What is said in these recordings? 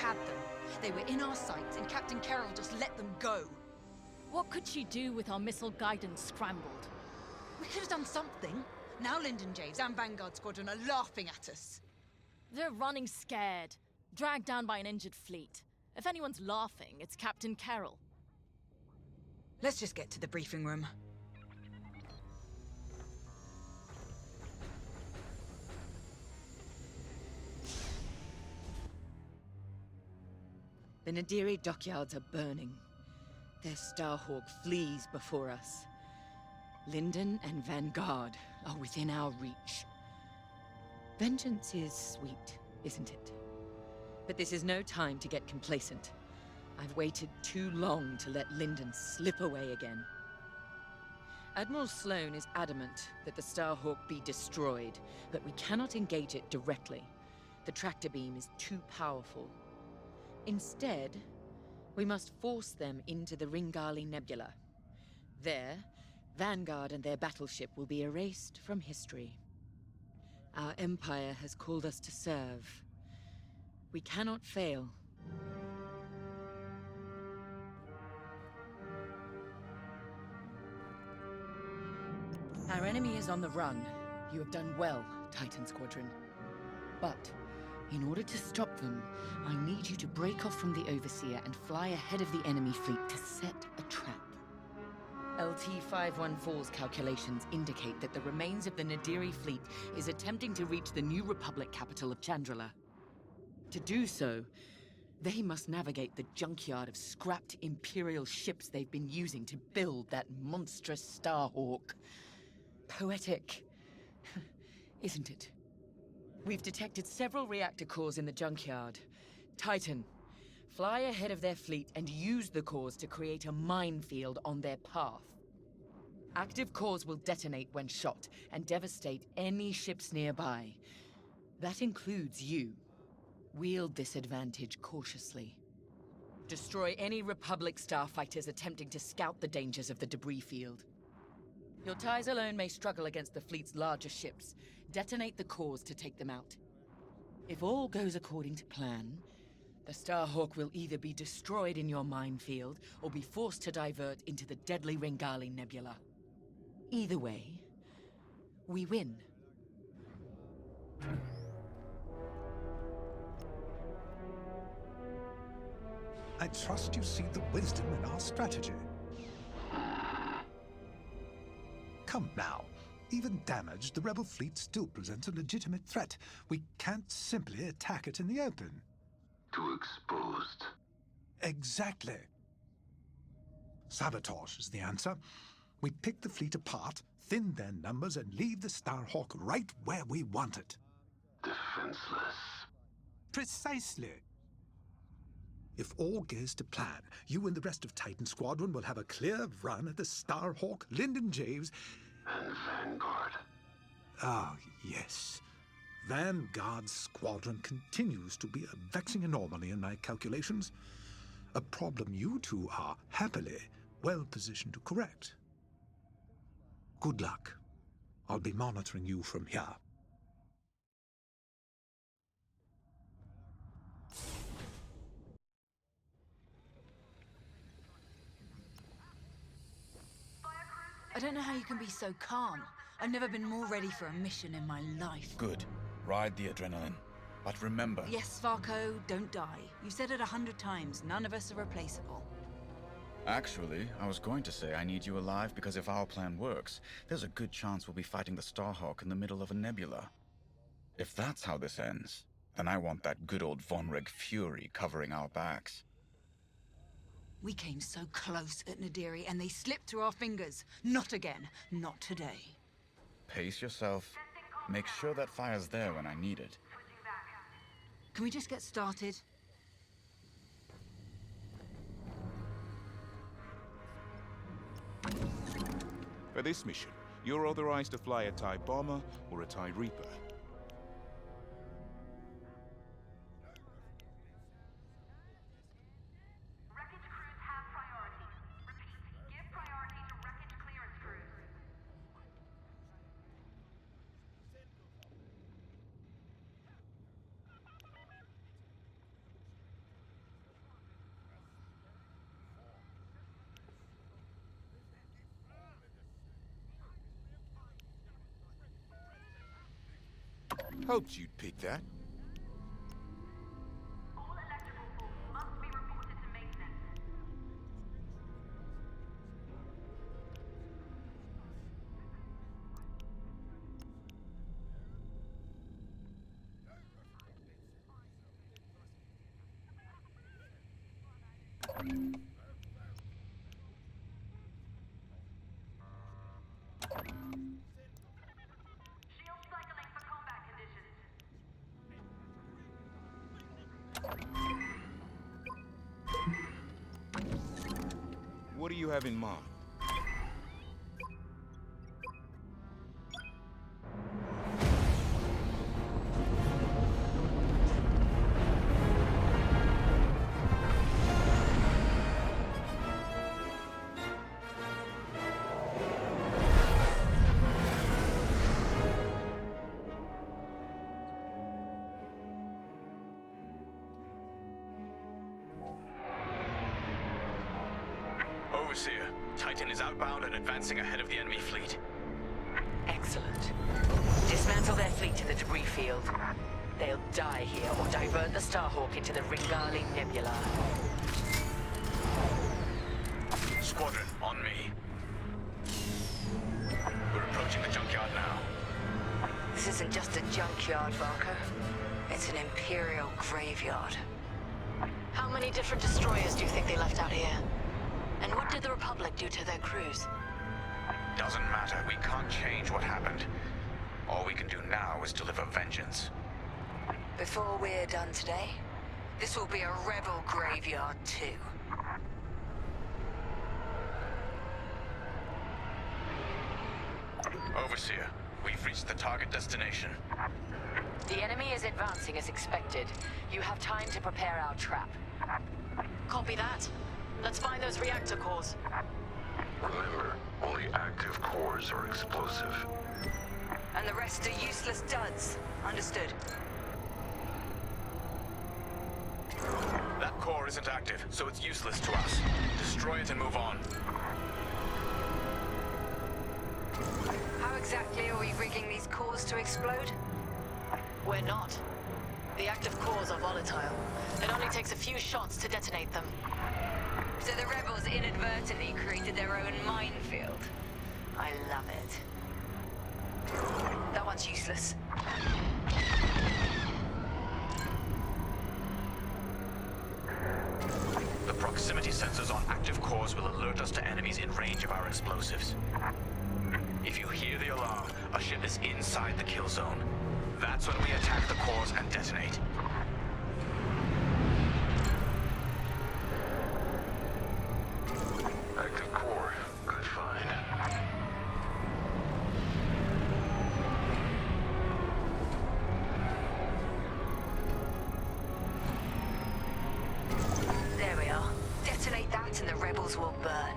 had them. They were in our sights, and Captain Carroll just let them go. What could she do with our missile guidance scrambled? We could have done something. Now Lyndon James and Vanguard Squadron are laughing at us. They're running scared, dragged down by an injured fleet. If anyone's laughing, it's Captain Carroll. Let's just get to the briefing room. The Nadiri dockyards are burning. Their Starhawk flees before us. Lyndon and Vanguard are within our reach. Vengeance is sweet, isn't it? But this is no time to get complacent. I've waited too long to let Lyndon slip away again. Admiral Sloane is adamant that the Starhawk be destroyed, but we cannot engage it directly. The tractor beam is too powerful. Instead, we must force them into the Ringali Nebula. There, Vanguard and their battleship will be erased from history. Our Empire has called us to serve. We cannot fail. Our enemy is on the run. You have done well, Titan Squadron. But in order to stop them, I need you to break off from the Overseer and fly ahead of the enemy fleet to set a trap. LT-514's calculations indicate that the remains of the Nadiri fleet is attempting to reach the New Republic capital of Chandrila. To do so, they must navigate the junkyard of scrapped Imperial ships they've been using to build that monstrous Starhawk. Poetic, isn't it? We've detected several reactor cores in the junkyard. Titan, fly ahead of their fleet and use the cores to create a minefield on their path. Active cores will detonate when shot and devastate any ships nearby. That includes you. Wield this advantage cautiously. Destroy any Republic starfighters attempting to scout the dangers of the debris field. Your ties alone may struggle against the fleet's larger ships. Detonate the cores to take them out. If all goes according to plan, the Starhawk will either be destroyed in your minefield or be forced to divert into the deadly Ringali Nebula. Either way, we win. I trust you see the wisdom in our strategy. Come now. Even damaged, the rebel fleet still presents a legitimate threat. We can't simply attack it in the open. Too exposed. Exactly. Sabotage is the answer. We pick the fleet apart, thin their numbers, and leave the Starhawk right where we want it. Defenseless. Precisely. If all goes to plan, you and the rest of Titan Squadron will have a clear run at the Starhawk, Lyndon James, and Vanguard. Ah, yes. Vanguard Squadron continues to be a vexing anomaly in my calculations. A problem you two are, happily, well positioned to correct. Good luck. I'll be monitoring you from here. I don't know how you can be so calm. I've never been more ready for a mission in my life. Good. Ride the adrenaline. But remember... Yes, Varko, don't die. You've said it 100 times. None of us are replaceable. Actually, I was going to say I need you alive because if our plan works, there's a good chance we'll be fighting the Starhawk in the middle of a nebula. If that's how this ends, then I want that good old Von Reg fury covering our backs. We came so close at Nadiri and they slipped through our fingers. Not again. Not today. Pace yourself. Make sure that fire's there when I need it. Can we just get started? For this mission, you're authorized to fly a TIE Bomber or a TIE Reaper. Wreckage crews have priority. Repeat, give priority to wreckage clearance crews. Hoped you'd pick that. All electrical faults must be reported to maintenance. Shield cycling for combat conditions. What do you have in mind? Overseer, Titan is outbound and advancing ahead of the enemy fleet. Excellent. Dismantle their fleet in the debris field. They'll die here or divert the Starhawk into the Ringali Nebula. Squadron, on me. We're approaching the junkyard now. This isn't just a junkyard, Varka. It's an Imperial graveyard. How many different destroyers do you think they left out here? And what did the Republic do to their crews? Doesn't matter. We can't change what happened. All we can do now is deliver vengeance. Before we're done today, this will be a rebel graveyard too. Overseer, we've reached the target destination. The enemy is advancing as expected. You have time to prepare our trap. Copy that. Let's find those reactor cores. Remember, only active cores are explosive. And the rest are useless duds. Understood. That core isn't active, so it's useless to us. Destroy it and move on. How exactly are we rigging these cores to explode? We're not. The active cores are volatile. It only takes a few shots to detonate them. So the rebels inadvertently created their own minefield. I love it. That one's useless. The proximity sensors on active cores will alert us to enemies in range of our explosives. If you hear the alarm, a ship is inside the kill zone. That's when we attack the cores and detonate. Active core. Good find. There we are. Detonate that and the rebels will burn.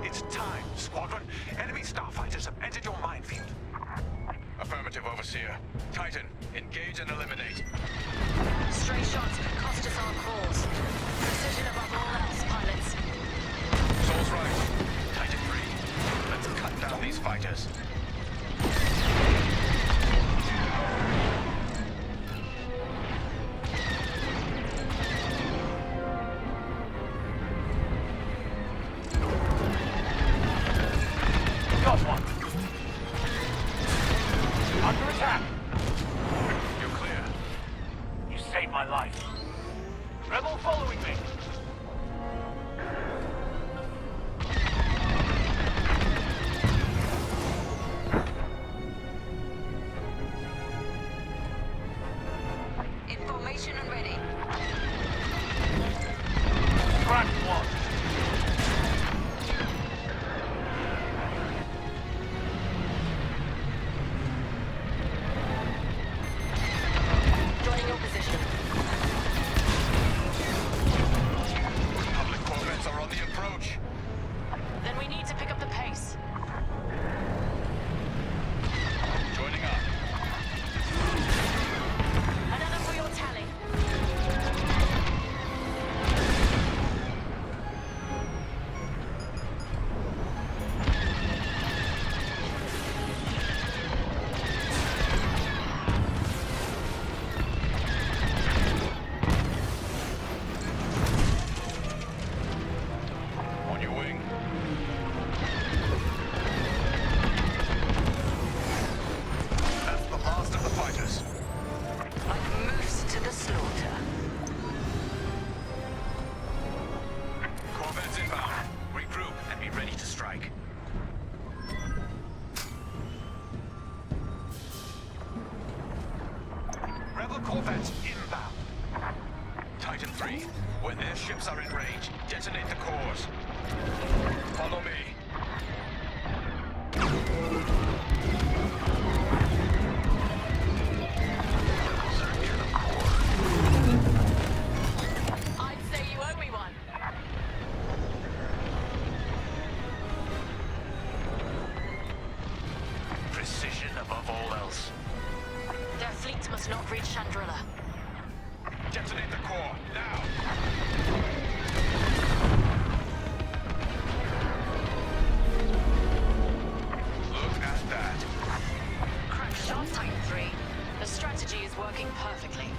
It's time, Squadron. Enemy starfighters have entered your minefield. Affirmative, Overseer. Titan, engage and eliminate. Stray shots could cost us our cores. Precision above all else, pilots. Soul's right. Titan 3. Let's cut down these fighters. Got one. Under attack. You're clear. You saved my life. Rebel following me. Information and ready. Crack one. Joining your position. Public corvettes are on the approach. Then we need to pick up the pace. Joining up. Another for your tally. All corvettes inbound. Titan 3, when airships are in range, detonate the cores. Follow me. Rebels are near the core. I'd say you owe me one. Precision above all else. Their fleet must not reach Chandrilla. Detonate the core, now! Look at that. Crack shot, Titan 3. The strategy is working perfectly.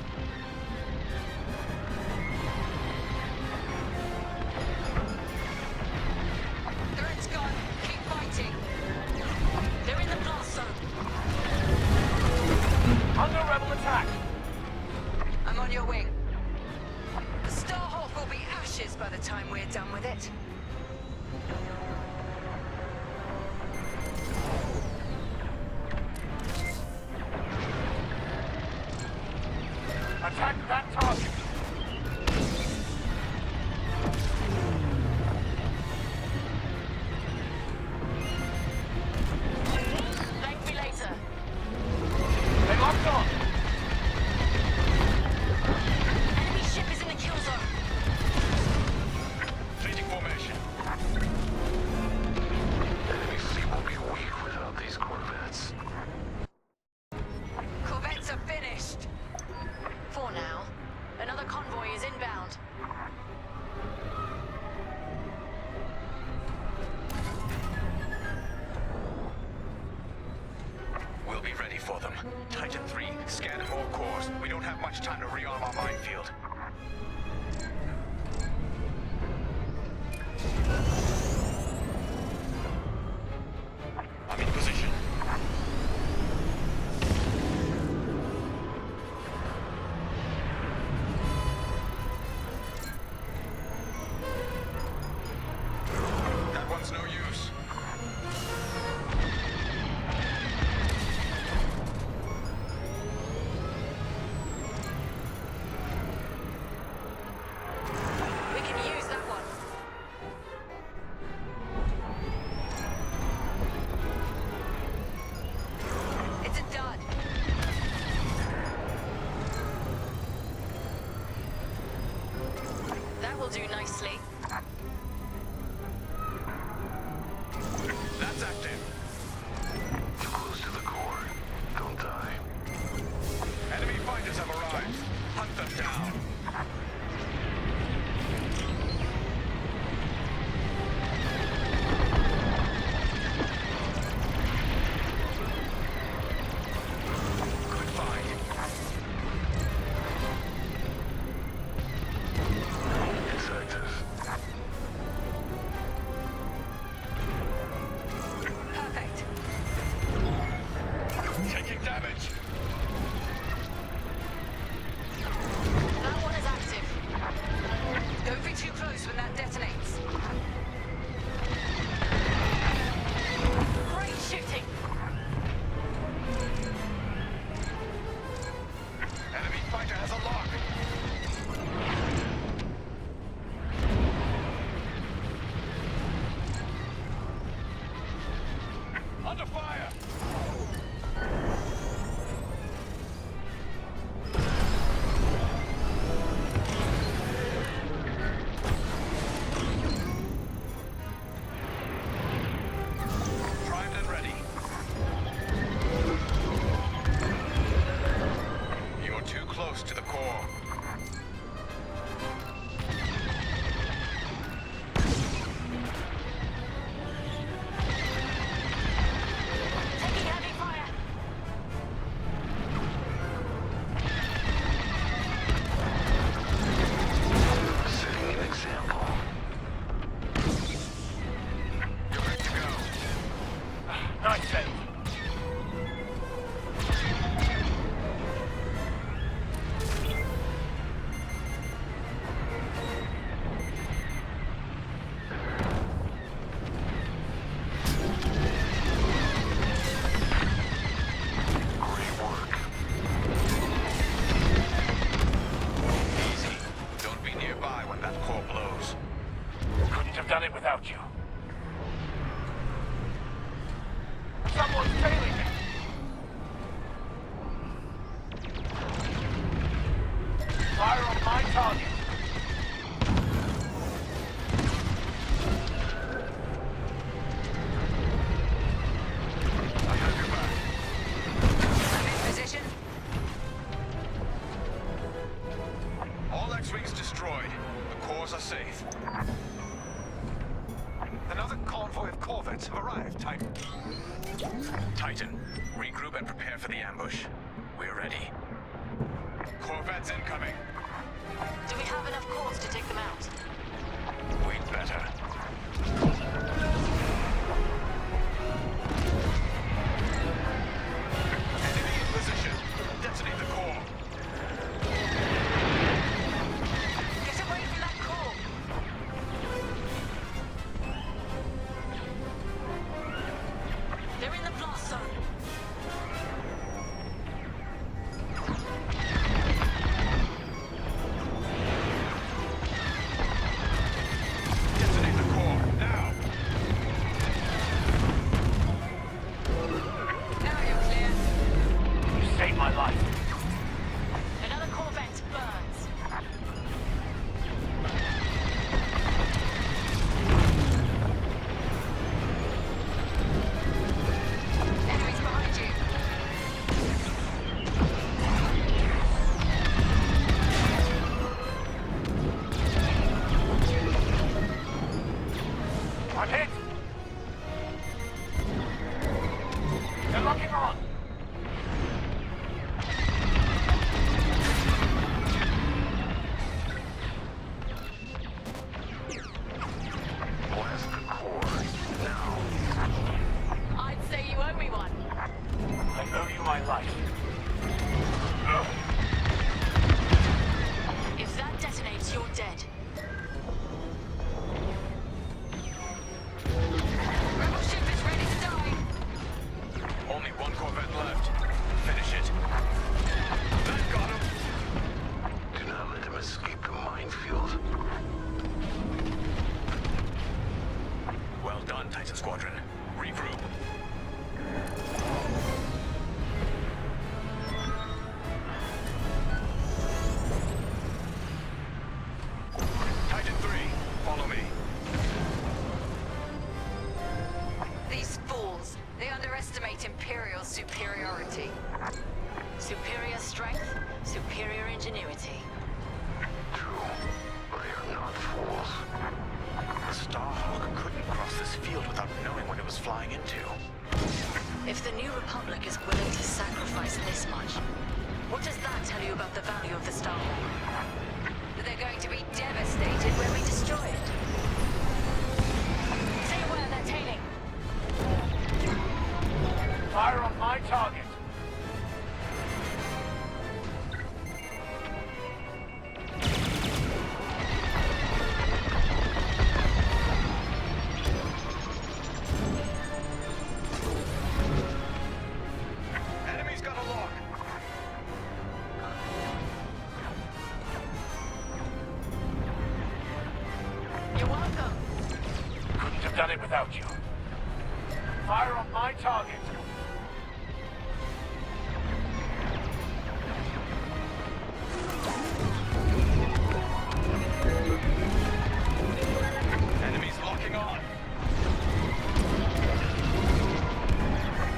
Threat's gone. Keep fighting. They're in the blast zone. Under rebel attack! I'm on your wing. The Starhawk will be ashes by the time we're done with it. Attack that target! Thank me later. They locked on! Enemy ship is in the kill zone. Changing formation. Enemy fleet will be weak without these corvettes. Corvettes are finished. For now. Another convoy is inbound. We'll be ready for them. Titan 3, scan more cores. We don't have much time to rearm our minefield. I'm in position. That one's no use. We can use that one. It's a dud. That will do nicely. That's active. Too close to the core. Don't die. Enemy fighters have arrived. Hunt them down. Good find. It's active. my target. I have your back. I'm in position. All X-Wings destroyed. The cores are safe. Another convoy of corvettes have arrived, Titan. Titan, regroup and prepare for the ambush. We're ready. Corvettes incoming. Do we have enough cores to take them out? We'd better. Enemy in position. Detonate the core. Get away from that core! They're in the blast zone. Detonate the core. Now. Now you're clear. You saved my life. Another Corvette burns. Enemies behind you. I'm hit. They're locking on. Blast the core. Now. I'd say you owe me one. I owe you my life. If that detonates, you're dead. Rebel ship is ready to die. Only one corvette left. Finish it. That got him. Do not let him escape the minefield. Well done, Titan Squadron. Regroup. Titan 3, follow me. These fools, they underestimate Imperial superiority. Superior strength, superior ingenuity. True, but they are not fools. The Starhawk couldn't cross this field without knowing what it was flying into. If the New Republic is willing to sacrifice this much, what does that tell you about the value of the Starhawk? That they're going to be devastated when we destroy it. Stay aware, they're tailing. Fire on my target. Enemy's got a lock. You're welcome. Couldn't have done it without you. Fire on my target. Enemy's locking on.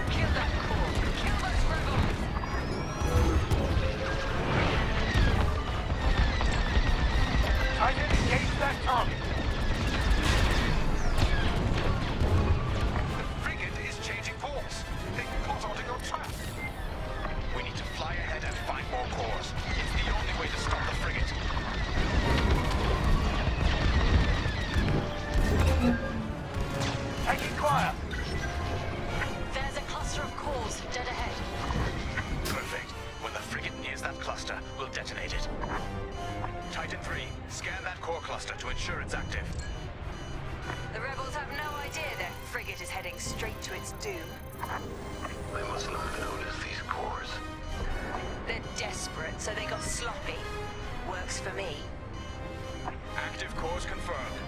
Kill that core. Kill those rebels. Titan, engage that target. The frigate is changing course. They caught onto your trap. We need to fly ahead and find more cores. It's the only way to stop the frigate. Taking fire. There's a cluster of cores dead ahead. Perfect. When the frigate nears that cluster, we'll detonate it. Titan 3, scan that core cluster to ensure it's active. The rebels have no idea their frigate is heading straight to its doom. They must not have noticed these cores. They're desperate, so they got sloppy. Works for me. Active cores confirmed.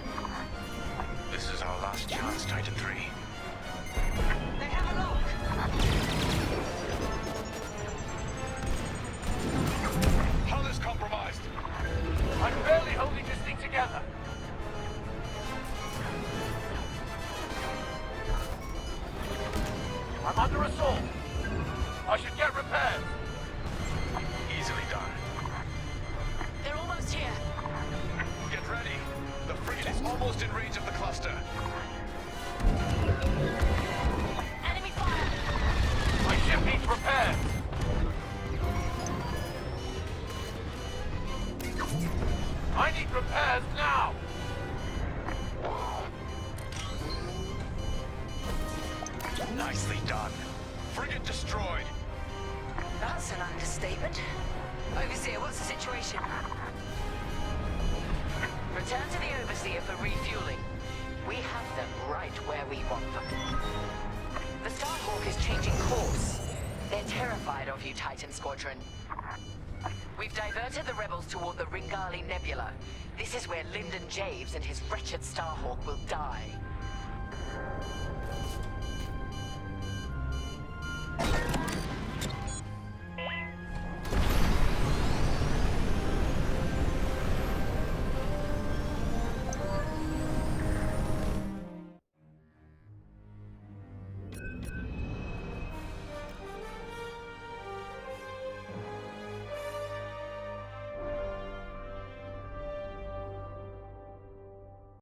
This is our last chance, Titan 3. They have a lock. Hull is compromised. repairs now! Nicely done. Frigate destroyed. That's an understatement. Overseer, what's the situation? Return to the Overseer for refueling. We have them right where we want them. The Starhawk is changing course. They're terrified of you, Titan Squadron. We've diverted the rebels toward the Ringali Nebula. This is where Lyndon Javes and his wretched Starhawk will die.